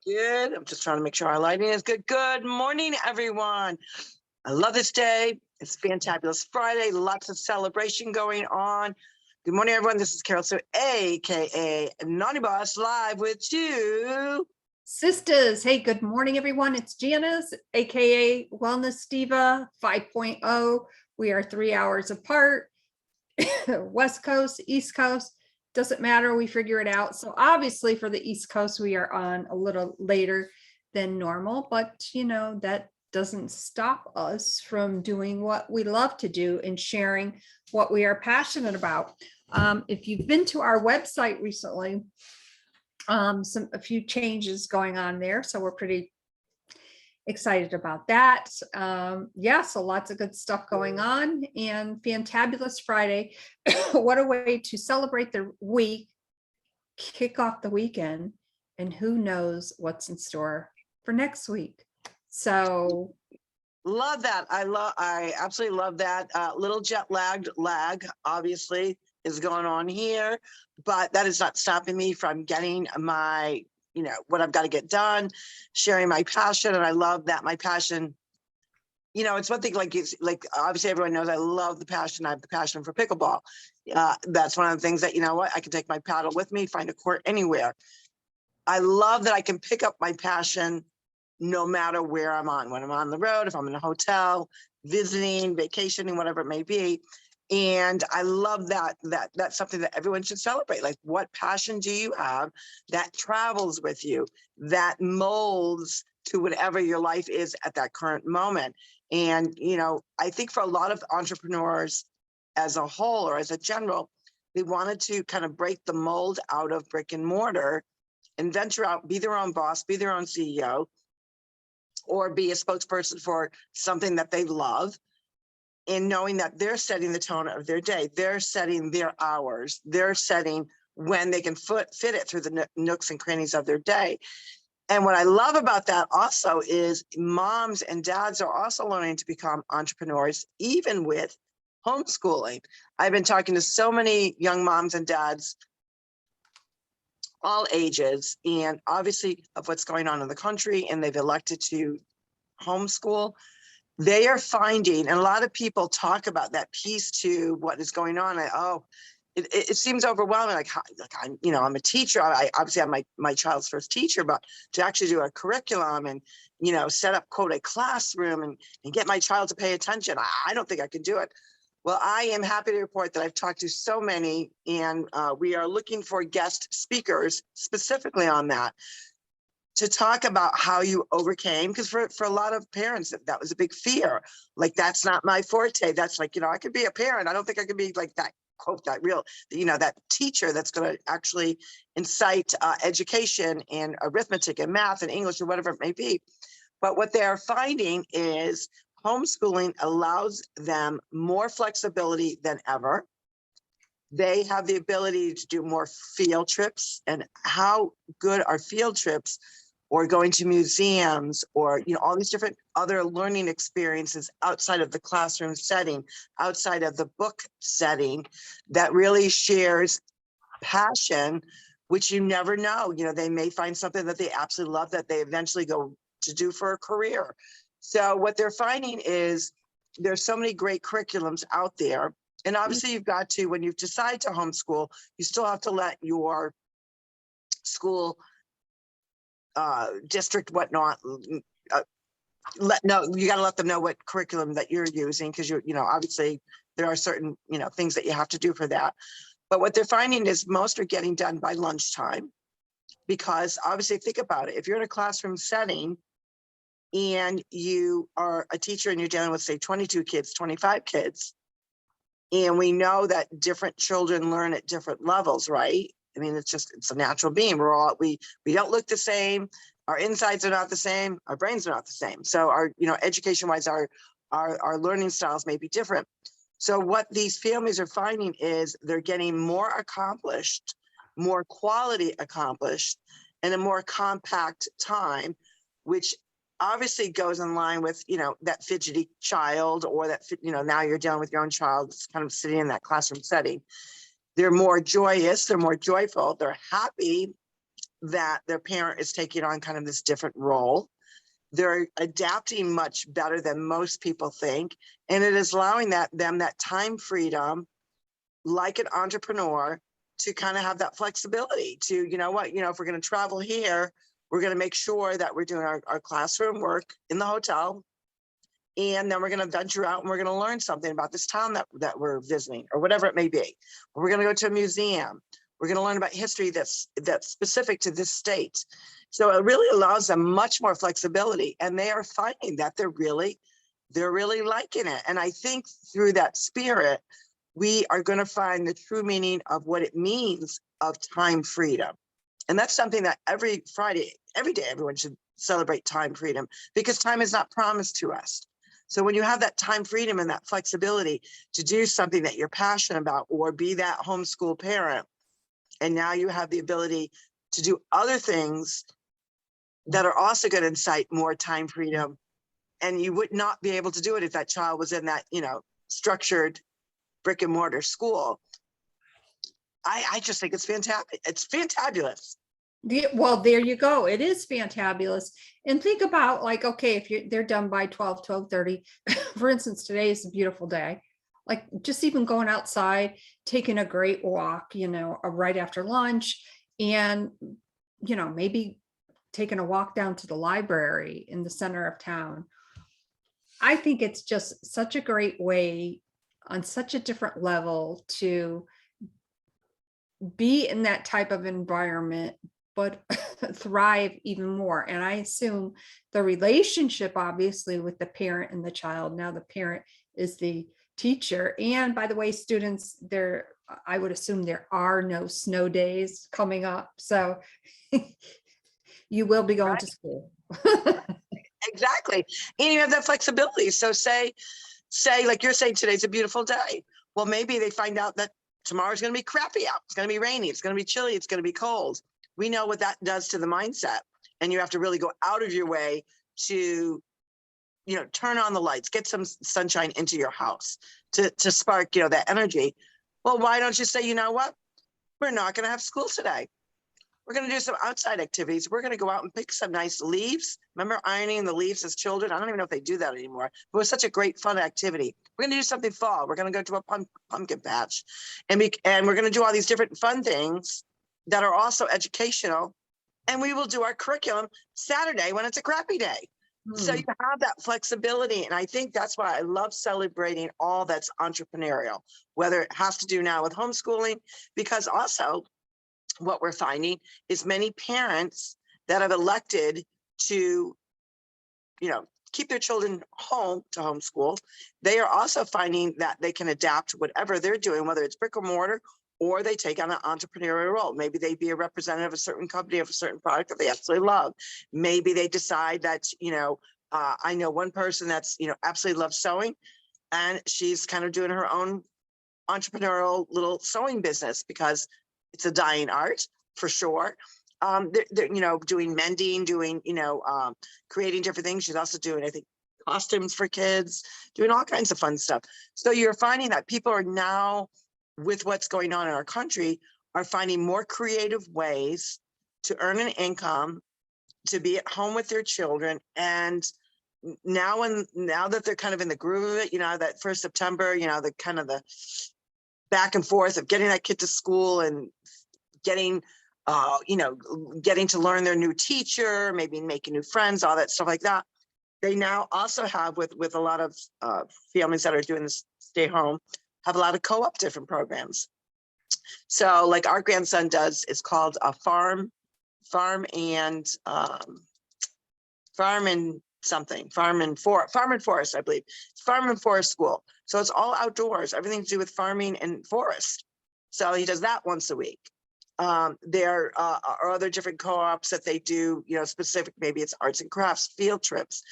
Good. I'm just trying to make sure our lighting is good. Good morning, everyone. I love this day. It's Fantabulous Friday. Lots of celebration going on. Good morning, everyone. This is Carol Sue, aka Naughty Boss, live with two Sistas. Hey, good morning, everyone. It's Janice, aka Wellness Diva 5.0. We are 3 hours apart. West Coast, East Coast, doesn't matter. We figure it out. So obviously for the East Coast, we are on a little later than normal, but you know, that doesn't stop us from doing what we love to do and sharing what we are passionate about. If you've been to our website recently, a few changes going on there, so we're pretty excited about that. Yeah, so lots of good stuff going on, and Fantabulous Friday. What a way to celebrate the week, kick off the weekend, and who knows what's in store for next week. So love that. I absolutely love that. Little lag obviously is going on here, but that is not stopping me from getting my, what I've got to get done, sharing my passion. And I love that my passion, it's one thing, like obviously everyone knows I love the passion. I have the passion for pickleball. That's one of the things that, I can take my paddle with me, find a court anywhere. I love that I can pick up my passion no matter where I'm on, when I'm on the road, if I'm in a hotel, visiting, vacationing, whatever it may be. And I love that's something that everyone should celebrate. Like, what passion do you have that travels with you, that molds to whatever your life is at that current moment? And, I think for a lot of entrepreneurs as a whole or as a general, they wanted to kind of break the mold out of brick and mortar and venture out, be their own boss, be their own CEO, or be a spokesperson for something that they love, and knowing that they're setting the tone of their day, they're setting their hours, they're setting when they can fit it through the nooks and crannies of their day. And what I love about that also is moms and dads are also learning to become entrepreneurs, even with homeschooling. I've been talking to so many young moms and dads, all ages, and obviously of what's going on in the country, and they've elected to homeschool. They are finding, and a lot of people talk about that piece to what is going on. It seems overwhelming. Like I'm a teacher. I obviously am my child's first teacher, but to actually do a curriculum and, set up, quote, a classroom and get my child to pay attention, I don't think I could do it. Well, I am happy to report that I've talked to so many, and we are looking for guest speakers specifically on that, to talk about how you overcame, because for a lot of parents, that was a big fear. Like, that's not my forte. That's like, I could be a parent. I don't think I could be like that, quote, that real, that teacher that's going to actually incite education in arithmetic and math and English or whatever it may be. But what they're finding is homeschooling allows them more flexibility than ever. They have the ability to do more field trips, and how good are field trips, or going to museums, or all these different other learning experiences outside of the classroom setting, outside of the book setting, that really shares passion, which you never know. They may find something that they absolutely love that they eventually go to do for a career. So what they're finding is there's so many great curriculums out there. And obviously you've got to, when you decide to homeschool, you still have to let your school district, whatnot, you got to let them know what curriculum that you're using, because obviously there are certain things that you have to do for that. But what they're finding is most are getting done by lunchtime, because obviously, think about it, if you're in a classroom setting and you are a teacher and you're dealing with, say, 22 kids, 25 kids, and we know that different children learn at different levels, right? I mean, it's a natural being. We don't look the same. Our insides are not the same. Our brains are not the same. So our, education wise, our learning styles may be different. So what these families are finding is they're getting more accomplished, more quality accomplished, in a more compact time, which obviously goes in line with, that fidgety child, or that, now you're dealing with your own child that's kind of sitting in that classroom setting. They're more joyous, they're more joyful, they're happy, that their parent is taking on kind of this different role. They're adapting much better than most people think. And it is allowing them that time freedom, like an entrepreneur, to kind of have that flexibility to, you know what, if we're going to travel here, we're going to make sure that we're doing our classroom work in the hotel. And then we're going to venture out and we're going to learn something about this town that we're visiting, or whatever it may be. We're going to go to a museum. We're going to learn about history that's specific to this state. So it really allows them much more flexibility, and they are finding that they're really liking it. And I think through that spirit, we are going to find the true meaning of what it means of time freedom. And that's something that every Friday, every day, everyone should celebrate time freedom, because time is not promised to us. So when you have that time freedom and that flexibility to do something that you're passionate about, or be that homeschool parent, and now you have the ability to do other things that are also going to incite more time freedom, and you would not be able to do it if that child was in that, structured brick and mortar school. I just think it's fantastic. It's fantabulous. Well, there you go. It is fantabulous. And think about, like, okay, if they're done by 12:30, for instance, today is a beautiful day. Like, just even going outside, taking a great walk, right after lunch, and, maybe taking a walk down to the library in the center of town. I think it's just such a great way, on such a different level, to be in that type of environment, but thrive even more. And I assume the relationship, obviously, with the parent and the child, now the parent is the teacher. And by the way, students, I would assume there are no snow days coming up. So you will be going to school. Exactly. And you have that flexibility. So say like you're saying, today's a beautiful day. Well, maybe they find out that tomorrow's going to be crappy out. It's going to be rainy. It's going to be chilly. It's going to be cold. We know what that does to the mindset. And you have to really go out of your way to, turn on the lights, get some sunshine into your house to spark, that energy. Well, why don't you say, you know what? We're not going to have school today. We're going to do some outside activities. We're going to go out and pick some nice leaves. Remember ironing the leaves as children? I don't even know if they do that anymore. But it was such a great, fun activity. We're going to do something fall. We're going to go to a pumpkin patch. And we're going to do all these different fun things that are also educational. And we will do our curriculum Saturday when it's a crappy day. So you have that flexibility. And I think that's why I love celebrating all that's entrepreneurial, whether it has to do now with homeschooling, because also what we're finding is many parents that have elected to, keep their children home to homeschool. They are also finding that they can adapt whatever they're doing, whether it's brick or mortar, or they take on an entrepreneurial role. Maybe they be a representative of a certain company, of a certain product that they absolutely love. Maybe they decide that, I know one person that's, absolutely loves sewing, and she's kind of doing her own entrepreneurial little sewing business, because it's a dying art for sure. They're doing mending, doing, creating different things. She's also doing, I think, costumes for kids, doing all kinds of fun stuff. So you're finding that people are now, with what's going on in our country, are finding more creative ways to earn an income, to be at home with their children. And now that they're kind of in the groove of it, that first September, the kind of the back and forth of getting that kid to school and getting to learn their new teacher, maybe making new friends, all that stuff like that. They now also have, with a lot of families that are doing this stay home, have a lot of co-op different programs. So like our grandson does, it's called a farm and forest, I believe. It's farm and forest school. So it's all outdoors, everything to do with farming and forest. So he does that once a week. There are other different co-ops that they do, specific, maybe it's arts and crafts, field trips.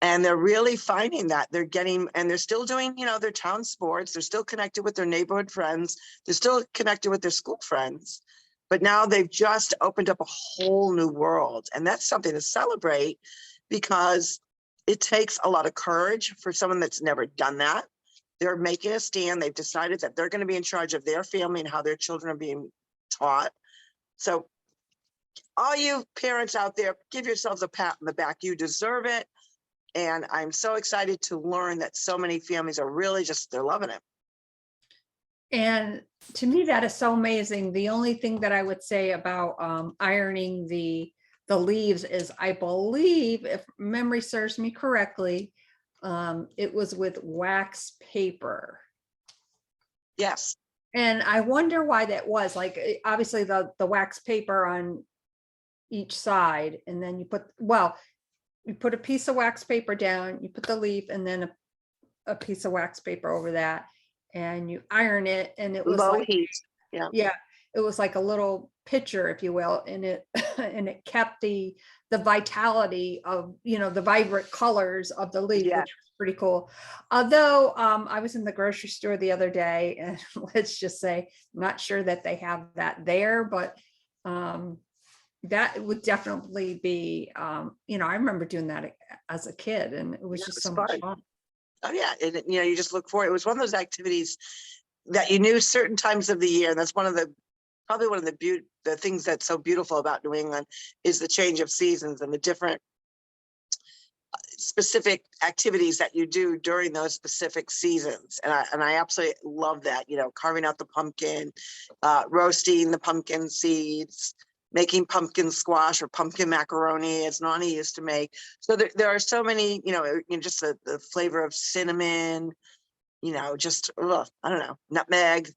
And they're really finding that they're getting, and they're still doing, their town sports. They're still connected with their neighborhood friends. They're still connected with their school friends. But now they've just opened up a whole new world. And that's something to celebrate, because it takes a lot of courage for someone that's never done that. They're making a stand. They've decided that they're going to be in charge of their family and how their children are being taught. So all you parents out there, give yourselves a pat on the back. You deserve it. And I'm so excited to learn that so many families are really they're loving it. And to me, that is so amazing. The only thing that I would say about ironing the leaves is, I believe, if memory serves me correctly, it was with wax paper. Yes. And I wonder why that was. Like, obviously the wax paper on each side, and then you put a piece of wax paper down, you put the leaf, and then a piece of wax paper over that, and you iron it, and it was Low like, heat. Yeah. it was like a little pitcher, if you will, and it and it kept the vitality of, the vibrant colors of the leaf, Yeah. which was pretty cool. Although I was in the grocery store the other day, and let's just say, I'm not sure that they have that there, but that would definitely be, I remember doing that as a kid, and it was Yeah, just it's so much fun. fun. Oh yeah. And you just look for it. It was one of those activities that you knew certain times of the year. And that's probably one of the things that's so beautiful about New England is the change of seasons and the different specific activities that you do during those specific seasons. And I absolutely love that, carving out the pumpkin, roasting the pumpkin seeds, making pumpkin squash or pumpkin macaroni, as Nani used to make. So there are so many, just the flavor of cinnamon, I don't know, nutmeg.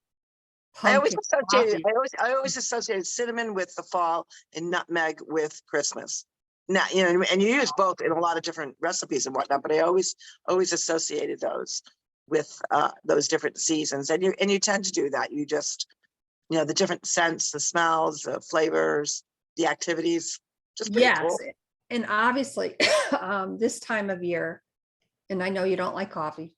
Pumpkin coffee. I always associated cinnamon with the fall and nutmeg with Christmas. Now, and you use both in a lot of different recipes and whatnot, but I always associated those with those different seasons. And you tend to do that. You just, the different scents, the smells, the flavors, the activities, just pretty Yes, cool. and obviously, this time of year, and I know you don't like coffee,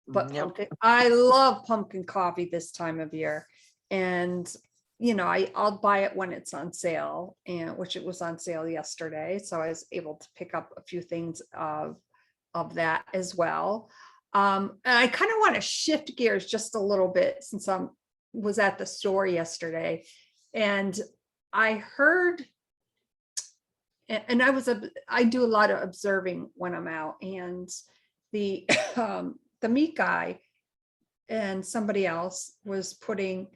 but Yep. I love pumpkin coffee this time of year. And, I'll buy it when it's on sale, and which it was on sale yesterday. So I was able to pick up a few things of that as well. And I kind of want to shift gears just a little bit, since I was at the store yesterday, and I heard, and I do a lot of observing when I'm out, and the the meat guy and somebody else was putting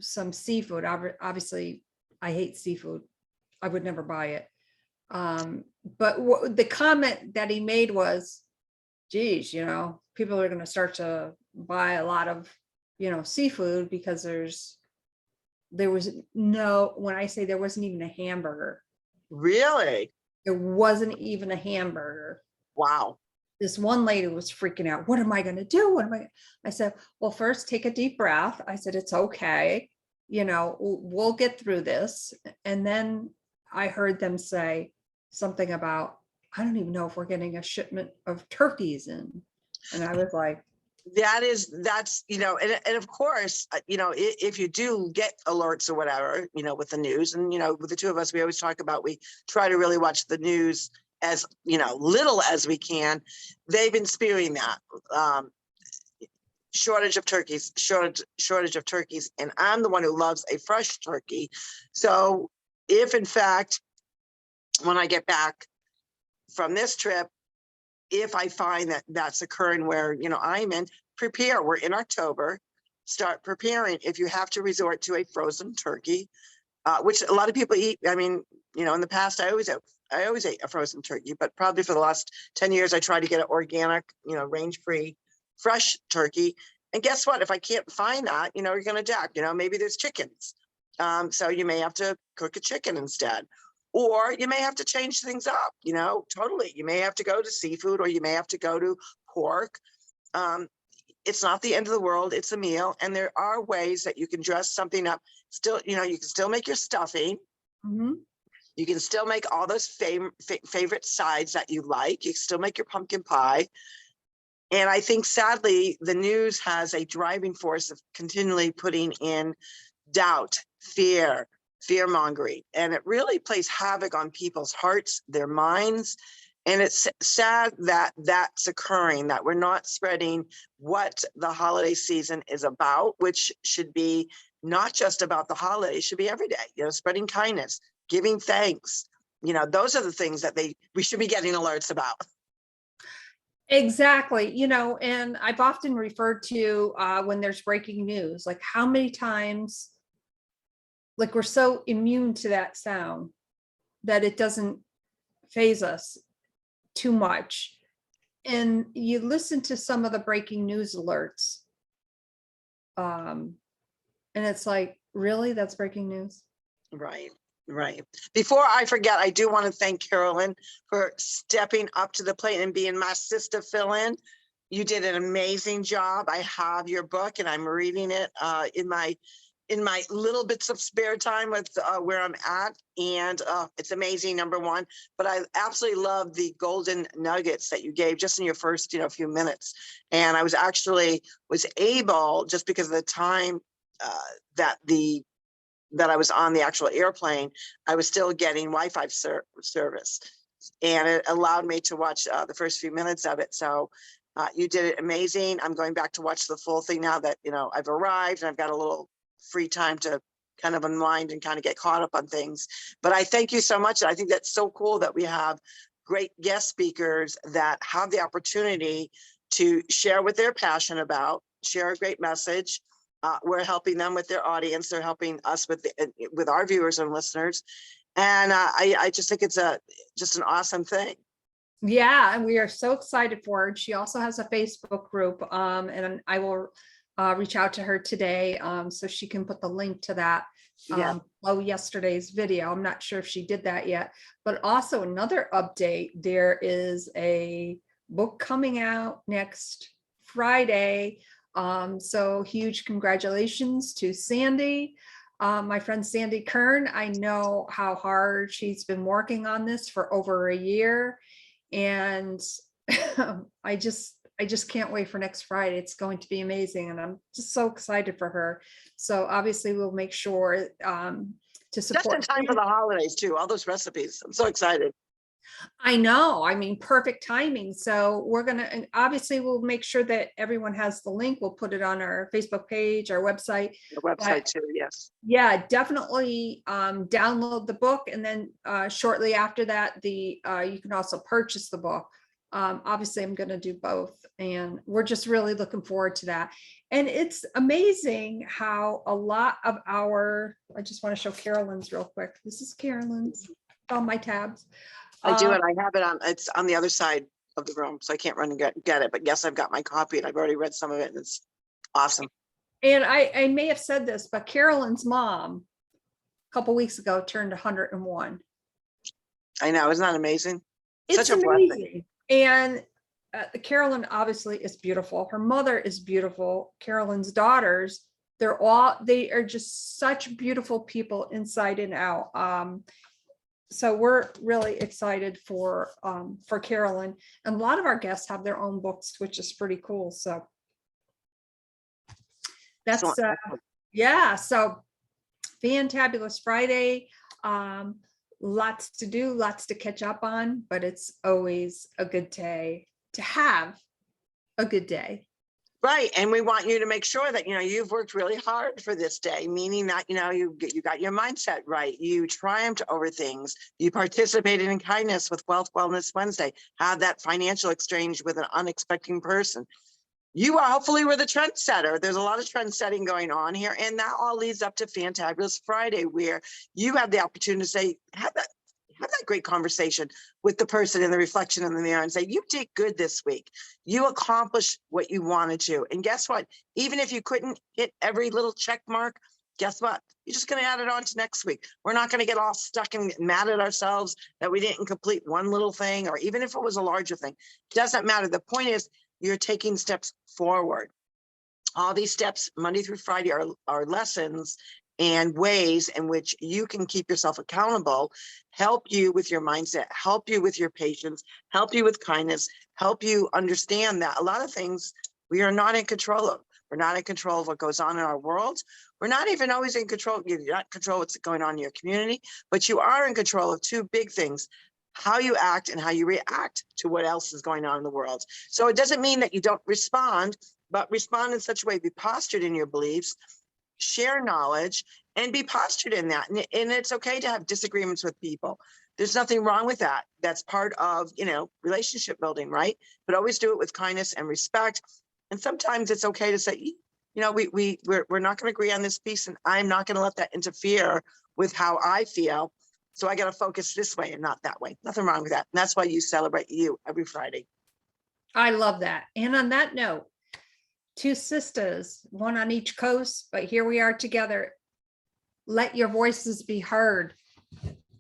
some seafood. Obviously, I hate seafood. I would never buy it. But the comment that he made was, geez, people are going to start to buy a lot of, seafood, because there was no, when I say there wasn't even a hamburger. Really? There wasn't even a hamburger. Wow. This one lady was freaking out. What am I going to do? I said, well, first take a deep breath. I said, it's okay. We'll get through this. And then I heard them say something about, I don't even know if we're getting a shipment of turkeys in. And I was like, that's, and of course, if you do get alerts or whatever, with the news, and, with the two of us, we always talk about, we try to really watch the news as, little as we can. They've been spewing that shortage of turkeys. And I'm the one who loves a fresh turkey. So if in fact, when I get back from this trip, if I find that that's occurring where, I'm in, prepare, we're in October, start preparing. If you have to resort to a frozen turkey, which a lot of people eat. I mean, in the past, I always ate a frozen turkey, but probably for the last 10 years, I tried to get an organic, range-free, fresh turkey. And guess what? If I can't find that, you're going to adapt, maybe there's chickens. So you may have to cook a chicken instead, or you may have to change things up, totally. You may have to go to seafood, or you may have to go to pork. It's not the end of the world. It's a meal. And there are ways that you can dress something up. Still, you can still make your stuffing. mm-hmm. You can still make all those favorite sides that you like. You can still make your pumpkin pie. And I think, sadly, the news has a driving force of continually putting in doubt, fear-mongering. And it really plays havoc on people's hearts, their minds. And it's sad that that's occurring, that we're not spreading what the holiday season is about, which should be not just about the holiday. It should be every day, spreading kindness, giving thanks. Those are the things that we should be getting alerts about. Exactly. And I've often referred to when there's breaking news, like how many times, like we're so immune to that sound that it doesn't faze us too much. And you listen to some of the breaking news alerts. And it's like, really, that's breaking news? Right. Right. Before I forget, I do want to thank Carolyn for stepping up to the plate and being my sister fill-in. You did an amazing job. I have your book and I'm reading it in my little bits of spare time with where I'm at. And it's amazing, number one. But I absolutely love the golden nuggets that you gave just in your first, few minutes. And I was able, just because of the time that I was on the actual airplane, I was still getting Wi-Fi service. And it allowed me to watch the first few minutes of it. So you did it amazing. I'm going back to watch the full thing now that, I've arrived and I've got a little free time to kind of unwind and kind of get caught up on things. But I thank you so much. I think that's so cool that we have great guest speakers that have the opportunity to share what they're passionate about, share a great message. We're helping them with their audience. They're helping us with our viewers and listeners. And I just think it's just an awesome thing. Yeah, and we are so excited for her. She also has a Facebook group, and I will reach out to her today so she can put the link to that below yesterday's video. I'm not sure if she did that yet, but also another update. There is a book coming out next Friday. So huge congratulations to Sandy, my friend Sandy Kern. I know how hard she's been working on this for over a year. And I just can't wait for next Friday. It's going to be amazing. And I'm just so excited for her. So obviously we'll make sure to support. Just in time for the holidays too, all those recipes. I'm so excited. I know, perfect timing. So and obviously we'll make sure that everyone has the link. We'll put it on our Facebook page, our website. The website too, yes. Yeah, definitely download the book. And then shortly after that, you can also purchase the book. Obviously I'm going to do both and we're just really looking forward to that. And it's amazing how a lot of I just want to show Carolyn's real quick. This is Carolyn's on my tabs. I do it. I have it it's on the other side of the room, so I can't run and get it. But yes, I've got my copy and I've already read some of it and it's awesome. And I may have said this, but Carolyn's mom a couple weeks ago turned 101. I know, isn't that amazing? It's such a amazing blessing. And Carolyn obviously is beautiful. Her mother is beautiful. Carolyn's daughters, they are just such beautiful people inside and out. So we're really excited for Carolyn, and a lot of our guests have their own books, which is pretty cool. So that's yeah. So Fantabulous Friday, lots to do, lots to catch up on, but it's always a good day to have a good day. Right. And we want you to make sure that, you've worked really hard for this day, meaning that, you got your mindset right. You triumphed over things. You participated in kindness with Wealth Wellness Wednesday. Have that financial exchange with an unexpected person. You hopefully were the trendsetter. There's a lot of trend setting going on here. And that all leads up to Fantabulous Friday, where you have the opportunity to say, have that great conversation with the person in the reflection in the mirror and say, you did good this week. You accomplished what you wanted to. And guess what? Even if you couldn't hit every little check mark, guess what? You're just going to add it on to next week. We're not going to get all stuck and mad at ourselves that we didn't complete one little thing, or even if it was a larger thing. It doesn't matter. The point is you're taking steps forward. All these steps, Monday through Friday, are lessons and ways in which you can keep yourself accountable, help you with your mindset, help you with your patience, help you with kindness, help you understand that a lot of things we are not in control of. We're not in control of what goes on in our world. We're not even always in control. You're not in control of what's going on in your community, but you are in control of two big things: how you act and how you react to what else is going on in the world. So it doesn't mean that you don't respond, but respond in such a way, be postured in your beliefs, share knowledge and be postured in that. And it's okay to have disagreements with people. There's nothing wrong with that. That's part of, relationship building, right? But always do it with kindness and respect. And sometimes it's okay to say, we're not going to agree on this piece, and I'm not going to let that interfere with how I feel. So I got to focus this way and not that way. Nothing wrong with that. And that's why you celebrate you every Friday. I love that. And on that note, two sisters, one on each coast, but here we are together. Let your voices be heard.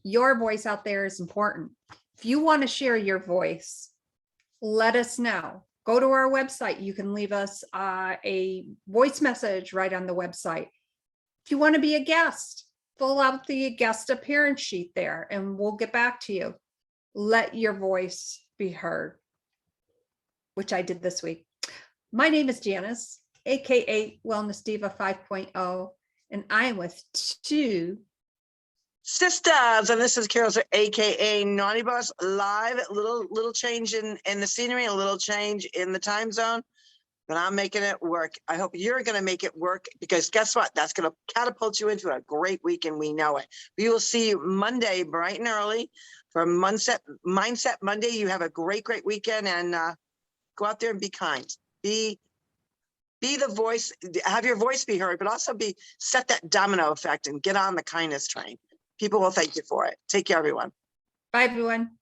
Your voice out there is important. If you want to share your voice, let us know. Go to our website. You can leave us a voice message right on the website. If you want to be a guest, fill out the guest appearance sheet there and we'll get back to you. Let your voice be heard, which I did this week. My name is Janice, aka Wellness Diva 5.0, and I am with two Sistas, and this is Carol, aka Naughty Boss Live. Little change in the scenery, a little change in the time zone, but I'm making it work. I hope you're going to make it work, because guess what? That's going to catapult you into a great week, and we know it. We will see you Monday bright and early for Mindset Monday. You have a great weekend, and go out there and be kind. Be the voice, have your voice be heard, but also set that domino effect and get on the kindness train. People will thank you for it. Take care, everyone. Bye, everyone.